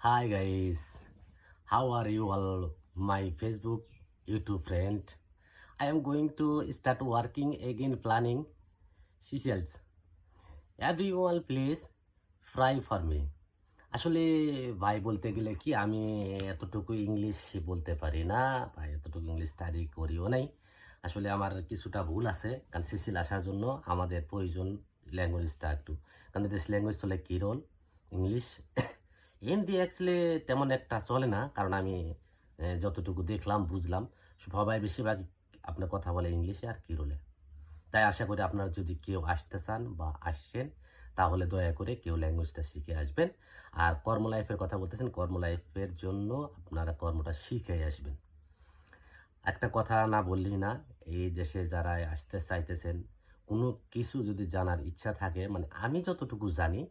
Hi guys, how are you all, my Facebook, YouTube friend? I am going to start working again planning Seychelles. Everyone please fry for me. আসলে ভাই বলতে গেলে কি আমি এতটুকু English বলতে পারি না বা এতটুকু ইংলিশ স্টাডি করিও নাই। আসলে আমার কিছুটা ভুল আছে, কারণ সিসিল আসার জন্য আমাদের প্রয়োজন ল্যাঙ্গুয়েজটা একটু, কারণ দেশ ল্যাঙ্গুয়েজ চলে কেরল ইংলিশ। হিন্দি অ্যাকচুয়ালি তেমন একটা চলে না, কারণ আমি যতটুকু দেখলাম বুঝলাম সবাই বেশিরভাগ আপনার কথা বলে ইংলিশে আর কেরলে। তাই আশা করি আপনারা যদি কেউ আসতে চান বা আসছেন তাহলে দয়া করে কেউ ল্যাঙ্গুয়েজটা শিখে আসবেন। আর কর্ম লাইফের কথা বলতেছেন, কর্ম লাইফের জন্য আপনারা কর্মটা শিখে আসবেন। একটা কথা না বললেই না, এই দেশে যারা আসতে চাইতেছেন কোনো কিছু যদি জানার ইচ্ছা থাকে, মানে আমি যতটুকু জানি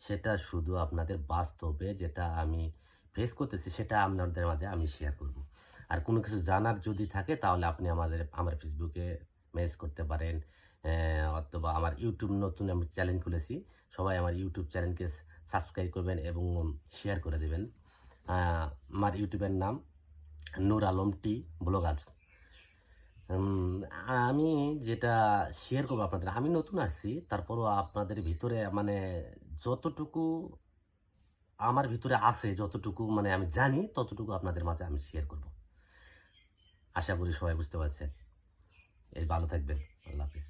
সেটা শুধু আপনাদের বাস্তবে যেটা আমি ফেস করতেছি সেটা আপনাদের মাঝে আমি শেয়ার করব। আর কোনো কিছু জানার যদি থাকে তাহলে আপনি আমার ফেসবুকে মেসেজ করতে পারেন, অথবা আমার ইউটিউব নতুন আমি চ্যানেল খুলেছি, সবাই আমার ইউটিউব চ্যানেলকে সাবস্ক্রাইব করবেন এবং শেয়ার করে দেবেন। আমার ইউটিউবের নাম নূর আলম টি ব্লগার্স। আমি যেটা শেয়ার করবো আপনাদের, আমি নতুন আসছি তারপরও আপনাদের ভিতরে মানে যতটুকু আমার ভিতরে আছে, যতটুকু মানে আমি জানি ততটুকু আপনাদের মাঝে আমি শেয়ার করব। আশা করি সবাই বুঝতে পারছেন। এই ভালো থাকবেন। আল্লাহ হাফিজ।